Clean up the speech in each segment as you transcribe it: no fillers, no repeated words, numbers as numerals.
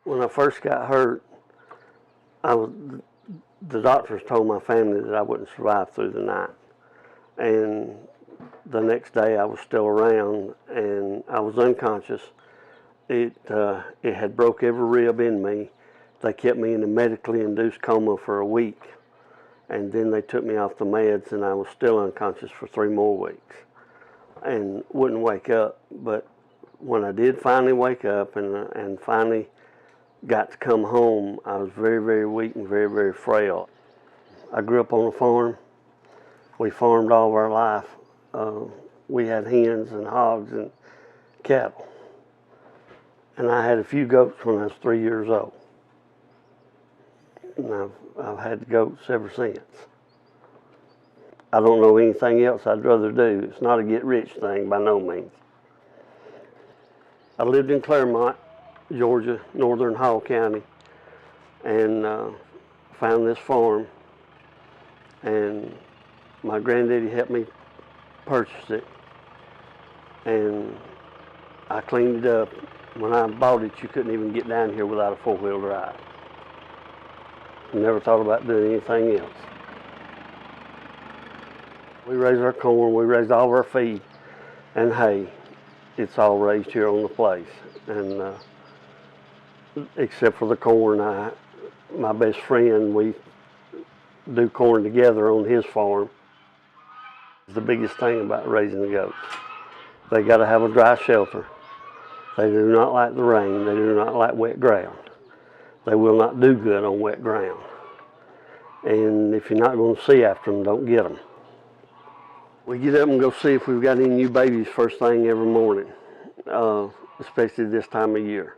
When I first got hurt, the doctors told my family that I wouldn't survive through the night. And the next day I was still around and I was unconscious. It had broke every rib in me. They kept me in a medically induced coma for a week. And then they took me off the meds and I was still unconscious for 3 more weeks and wouldn't wake up. But when I did finally wake up and finally got to come home, I was very, very weak and very, very frail. I grew up on a farm. We farmed all of our life. We had hens and hogs and cattle. And I had a few goats when I was 3 years old. And I've had goats ever since. I don't know anything else I'd rather do. It's not a get-rich thing by no means. I lived in Clermont, Georgia, northern Hall County, and found this farm. And my granddaddy helped me purchase it. And I cleaned it up. When I bought it, you couldn't even get down here without a 4-wheel drive. Never thought about doing anything else. We raise our corn, we raise all of our feed and hay. It's all raised here on the place. And except for the corn, my best friend, we do corn together on his farm. The biggest thing about raising the goats, they got to have a dry shelter. They do not like the rain. They do not like wet ground. They will not do good on wet ground. And if you're not going to see after them, don't get them. We get up and go see if we've got any new babies first thing every morning, especially this time of year.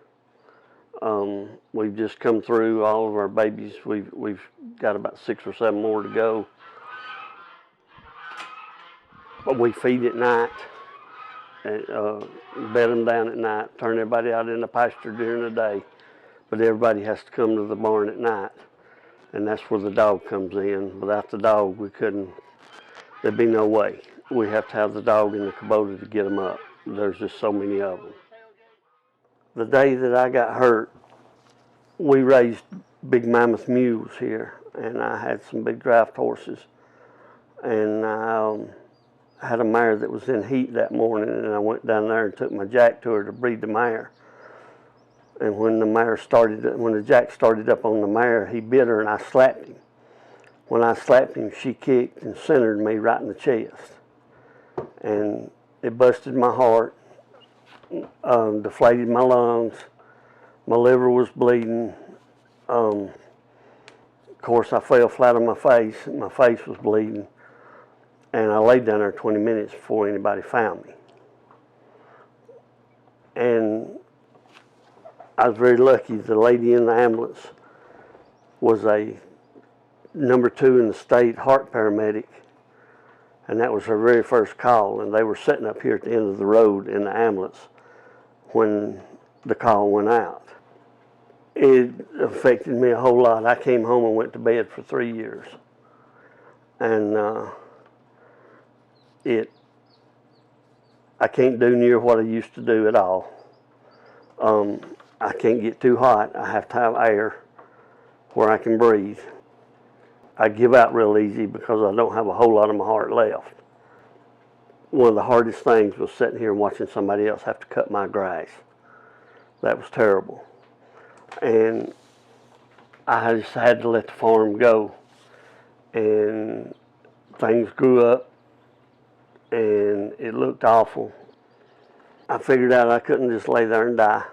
We've just come through all of our babies. We've got about 6 or 7 more to go. But we feed at night, bed them down at night, turn everybody out in the pasture during the day. But everybody has to come to the barn at night, and that's where the dog comes in. Without the dog, there'd be no way. We have to have the dog in the Kubota to get them up. There's just so many of them. The day that I got hurt, we raised big mammoth mules here, and I had some big draft horses. And I had a mare that was in heat that morning, and I went down there and took my jack to her to breed the mare. And when the jack started up on the mare, he bit her and I slapped him. When I slapped him, she kicked and centered me right in the chest. And it busted my heart, deflated my lungs, my liver was bleeding. Of course, I fell flat on my face was bleeding. And I laid down there 20 minutes before anybody found me. And I was very lucky. The lady in the ambulance was a number 2 in the state heart paramedic, and that was her very first call. And they were sitting up here at the end of the road in the ambulance when the call went out. It affected me a whole lot. I came home and went to bed for 3 years, and I can't do near what I used to do at all. I can't get too hot. I have to have air where I can breathe. I give out real easy because I don't have a whole lot of my heart left. One of the hardest things was sitting here and watching somebody else have to cut my grass. That was terrible. And I just had to let the farm go. And things grew up and it looked awful. I figured out I couldn't just lay there and die.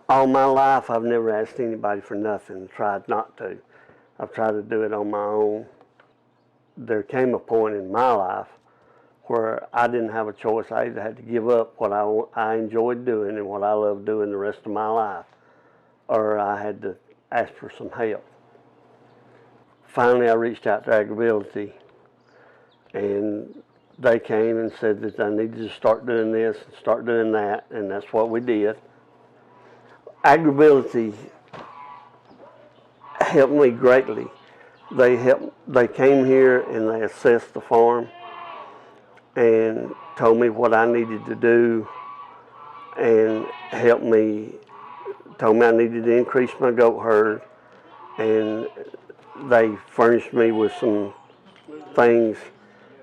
All my life, I've never asked anybody for nothing, tried not to. I've tried to do it on my own. There came a point in my life where I didn't have a choice. I either had to give up what I enjoyed doing and what I loved doing the rest of my life, or I had to ask for some help. Finally, I reached out to AgriAbility, and they came and said that I needed to start doing this and start doing that, and that's what we did. AgriAbility helped me greatly. They came here and they assessed the farm and told me what I needed to do and helped me told me I needed to increase my goat herd, and they furnished me with some things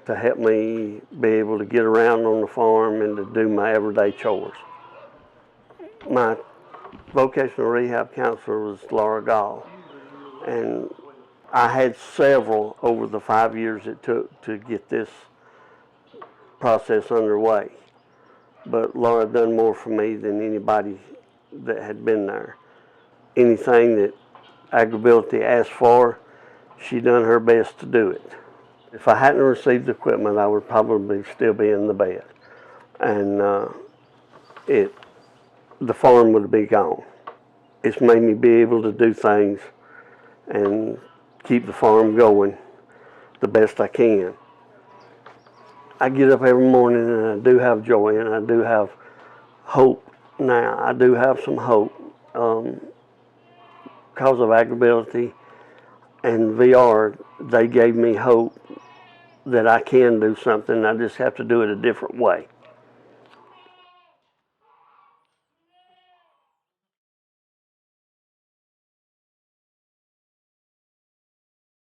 to help me be able to get around on the farm and to do my everyday chores. My vocational rehab counselor was Laura Gall, and I had several over the 5 years it took to get this process underway. But Laura done more for me than anybody that had been there. Anything that Agri-Ability asked for, she done her best to do it. If I hadn't received the equipment, I would probably still be in the bed, and the farm would be gone. It's made me be able to do things and keep the farm going the best I can. I get up every morning and I do have joy and I do have hope. Now, I do have some hope because of Agri-Ability and VR. They gave me hope that I can do something. I just have to do it a different way.